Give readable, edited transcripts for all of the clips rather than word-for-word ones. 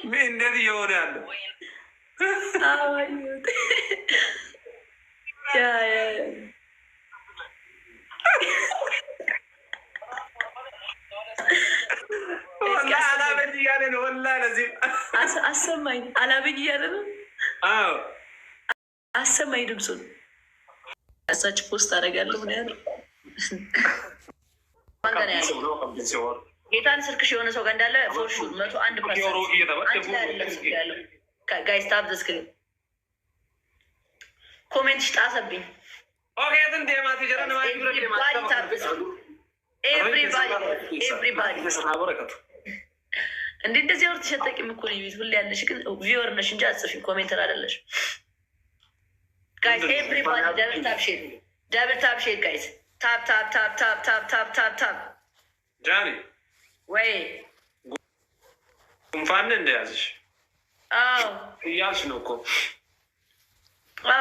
እንዴት እየሆነ ያለው አላበኝ እያለ ነው። ወላሂ ለዚህ አሰማኝ አላበኝ እያለ ነው። አሰማኝ ድምፁን እሳች ፖስት አደርጋለሁ። ምን ያለ ጌታን ስልክሽ የሆነ ሰው ጋር እንዳለ ፎርሹ 101% ያለው ጋይስ ታብ ዘ ስክሪን ኮሜንትሽ ጣሰብኝ። ኤቭሪባዲ እንዴ እንደዚህ ወር ተሸጠቂም እኮ ነው ቤት ሁሌ ያለሽ፣ ግን ቪወር ነሽ እንጂ አጽፊ ኮሜንተር አይደለሽ። ጋይስ ኤቭሪባዲ ደብል ታፕ ሼር ጋይስ ታፕ ታፕ ታፕ ታፕ ታፕ ታፕ ታፕ ታፕ ጃኒ ወይ ጉንፋን እንደያዝሽ እያልሽ ነው እኮ።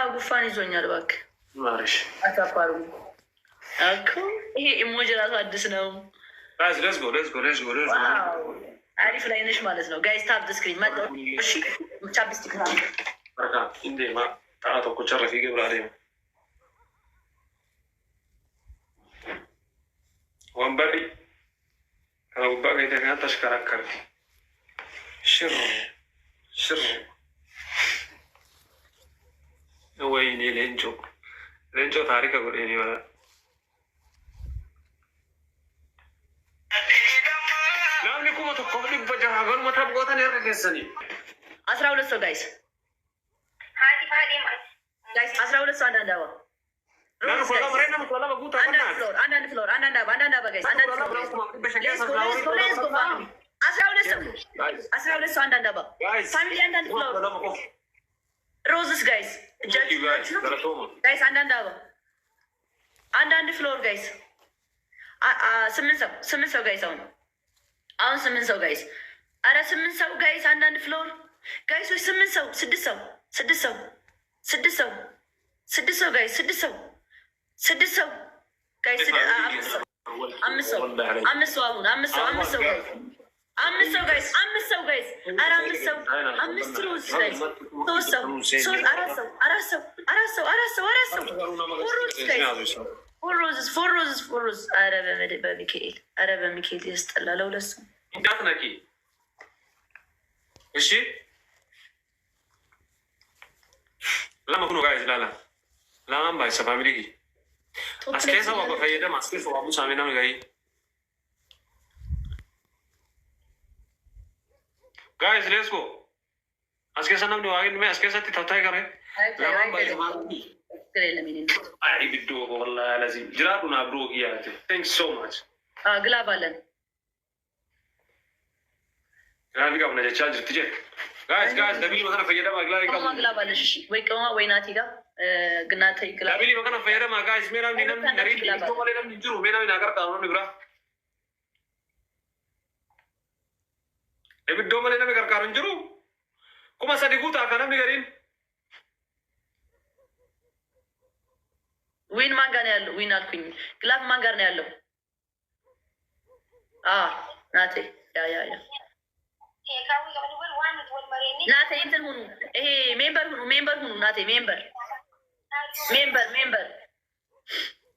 ጉንፋን ይዞኛል እባክህ ማርሽ አታፋሩ እኮ። ይሄ ኢሞጂ ራሱ አዲስ ነው። አሪፍ ላይ ነሽ ማለት ነው ጋይስ። ታፕ ስክሪን መጣ። እሺ ቻፕስቲክ እንዴማ ጣቶ እኮ ቸረፊ ገብራሪ ወንበሪ ከጉባ ቤተኛ ተሽከረከር ሽር ሽር። ወይኔ ሌንጮ ታሪክ ጎዴን ይበላል። ናምኒ ኩመ ተኮብ ሊበጃ ሀገሩ መታብ ጎተን ያረገሰኒ 12 ሰው ጋይስ 12 ሰው አንዳንድ አበባ አንዳንድ ፍሎር አንዳንድ አበባ ጋይስ 12 ሰው አንዳንድ አበባ ፋሚሊ አንዳንድ ፍሎር ሮዝስ ጋይስ ጋይስ አንዳንድ አበባ አንዳንድ ፍሎር ጋይስ 8 ሰው ጋይስ አሁን 8 ሰው ጋይስ። አረ 8 ሰው ጋይስ አንዳንድ ፍሎር ጋይሶች 8 ሰው 6 ሰው 6 ሰው 6 ሰው 6 ሰው ጋይስ 6 ሰው 6 ሰው ጋይስ 5 ሰው 5 ሰው አሁን 5 ሰው 5 ሰው ጋይስ 5 ሰው ጋይስ 5 ሰው ጋይስ አረ 5 ሰው 5 ሮዝ ጋይስ 3 ሰው 4 ሰው 4 ሰው 4 ሰው 4 ሰው 4 ሰው ፎር ሮዝስ አረ በሚካኤል አረ በሚካኤል ያስጠላ። ለሁለት ሰው እንዳትነቂ እሺ። ለማኩኖ ጋይስ ላላም ባይሰ ፋሚሊ አስከሰ ወቆ ፈየደ ማስከሰ ወአቡ ሳሜና ጋይ ጋይስ ሌትስ ጎ አስከሰ ነም ነው አይን አስከሰት ተውታይ ጋር ላማም ባይሰ ማሚ አይ ቢዶ ወላሂ ለዚህ ጅራዱና ብሮ ይያት ቴንክስ ሶ ማች ግላብ አለን ግላብ ጋር ነው ቻርጅ ትጀ ጋይስ ደቢሊ መከነ ፈየደ ማግላብ ጋር ግላብ አለሽ ወይ ቆማ ወይ ናቲ ጋር ግናተ ግላብ ደቢሊ መከነ ፈየደ ማ ጋይስ ሜናም ዲነም ነሪ ቢዶ ወለለም ጅሩ ሜናም ናገር ታው ነው ንግራ ቢዶ ወለለም ነገር ካሩ ጅሩ ኩማ ሰዲጉታ ከነም ንገሪን ዊን ማን ጋር ነው ያለው? ዊን አልኩኝ። ግላፍ ማን ጋር ነው ያለው? ናቴ ያ ናቴ እንትን ሁኑ። ይሄ ሜምበር ሁኑ። ናቴ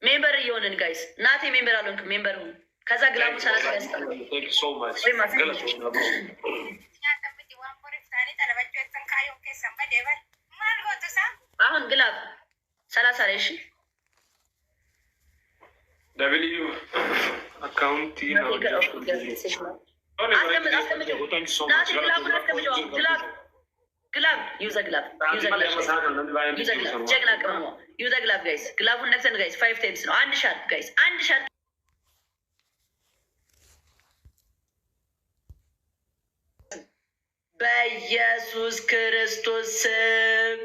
ሜምበር እየሆንን ጋይስ። ናቴ ሜምበር አልሆንክም። ሜምበር ሁኑ። ከዛ ግላፉ ሰላሳ ያስጣል። አሁን ግላፍ 30 ላይ እሺ ደብልዩ አካውንት ግላብ ዩዘ ግላብ ጀግና ቅመሟ ዩዘ ግላብ ጋይስ። ግላቡን ነክተን ጋይስ 5 ታይምስ ነው። አንድ ሻት ጋይስ፣ አንድ ሻት በኢየሱስ ክርስቶስ ስም።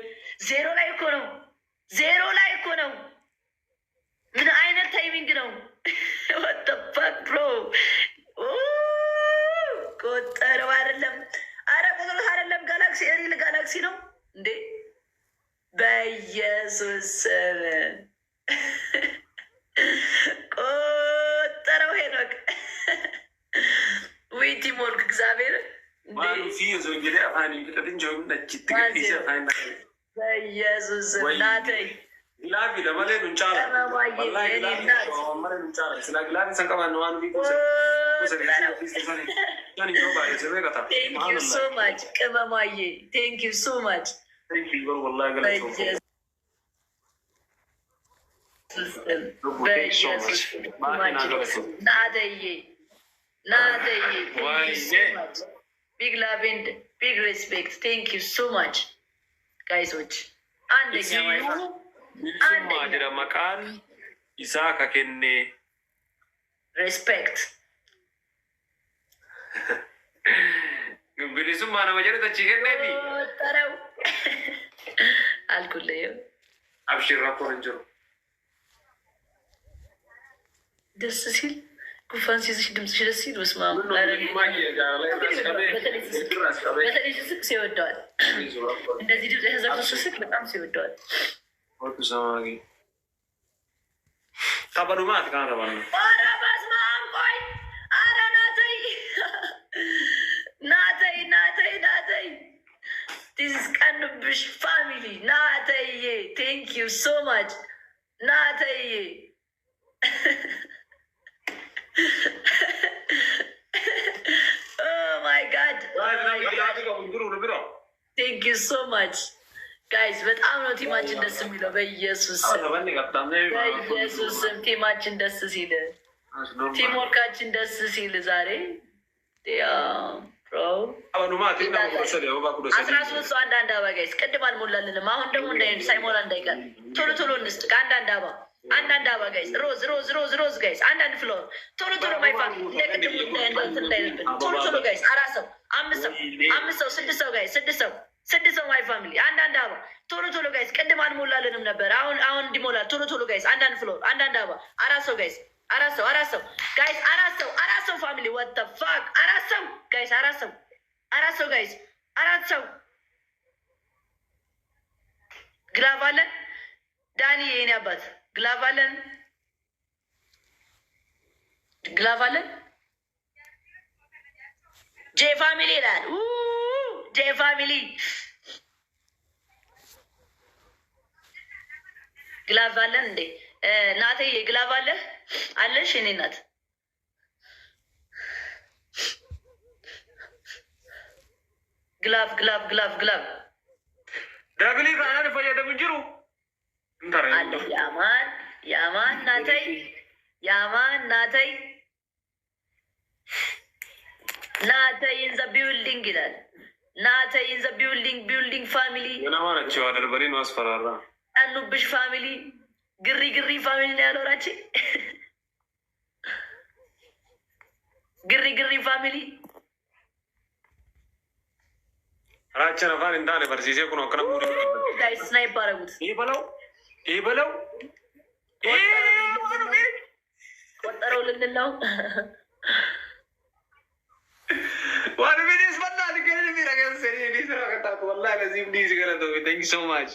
ዜሮ ላይ እኮ ነው። ምን አይነት ታይሚንግ ነው? ወጣ ብሮ ቆጠረው አይደለም። አረ ቁጥሩ አይደለም። ጋላክሲ ሪል ጋላክሲ ነው እንዴ? በኢየሱስ ስም ቆጠረው። ሄኖክ ዊቲ ሞልክ እግዚአብሔር ፊ ዞ እንግዲህ አፋን እንግዲህ ነጭት ግዲሽ አፋን በኢየሱስ እናተይ ግላቪ ለማለ እንጫላ ወላሂ ግላቪ ወመረ እንጫላ ስለ ግላቪ ሰንቀማ ነው አንዱ ቢቆሰ Thank you so much, Kamamaye. Thank you so much. Thank you, wallahi. Thank you so much. Big love and big respect. Thank you so much, guys. Respect. bilisummaa nama jedhu tachi kenneefi tarau alkulle abshir rakkoon hin jiru ደስ ሲል ጉንፋን ሲይዝሽ ድምፅሽ ደስ ሲል በስመ አብ በተለይ ስስቅ ሲወደዋል እንደዚህ ድምፅ የተዘግቶ ስስቅ በጣም ሲወደዋል ታበዱማት ካረባል ነው This is Kanubish family. Nataye. Thank you so much. Nataye. Oh my God. Thank you so much. Guys, but I'm not too much in the similar way. Jesus. Jesus, too much in the similar. Teamwork in the similar. Yeah. አስራ ሶስት ሰው አንዳንድ አበባ ጋይስ ቅድም አልሞላልንም። አሁን ደግሞ ሳይሞላ እንዳይቀር ቶሎ ቶሎ እንስጥ። ከአንዳንድ አበባ ጋይስ ሮዝ ጋይስ አንዳንድ ፍሎር ቶሎ ቶሎ ማይፋ እንደቅድም እንዳይልብን ቶሎ ቶሎ ጋይስ 4 ሰው 5 ሰው 6 ሰው ጋይስ 6 ሰው ማይ ፋሚሊ አንዳንድ አበባ ቶሎ ቶሎ ጋይስ ቅድም አልሞላልንም ነበር። አሁን እንዲሞላል ቶሎ ቶሎ ጋይስ አንዳንድ ፍሎር አንዳንድ አበባ 4 ሰው ጋይስ 4 ሰው ጋይስ 4 ሰው ፋሚሊ what the fuck 4 ሰው ጋይስ 4 ሰው ጋይስ 4 ሰው ግላቭ አለን። ዳኒ የኔ አባት ግላቭ አለን። ጄ ፋሚሊ ይላል። ጄ ፋሚሊ ግላቭ አለን እንዴ? ናተዬ ግላቭ አለሽ? እኔ ናት ግላቭ ዳግሊ ካናን ፈየደ ምንጅሩ አለ ያማን ናተይ ኢን ዘ ቢልዲንግ ይላል። ናተይ ኢን ዘ ቢልዲንግ ፋሚሊ ናማናቸው አደርበሬ ነው አስፈራራ አኑብሽ ፋሚሊ ግሪ ፋሚሊ ነው ያለራች ግሪ ፋሚሊ ራቸን አፋን እንዳለ በርሲሴ ኩኖ ከነ ሙሪ ጋይስ ስናይፕ አረጉት። ይበለው ቆጠረው ልንል ነው። ዋን ቪዲዮስ በጣም ልገኝ ቢረገን ሰሪ ዲስራ ከታቆ ወላሂ ለዚህ ዲስ ገለቶ ቴንክ ዩ ሶ ማች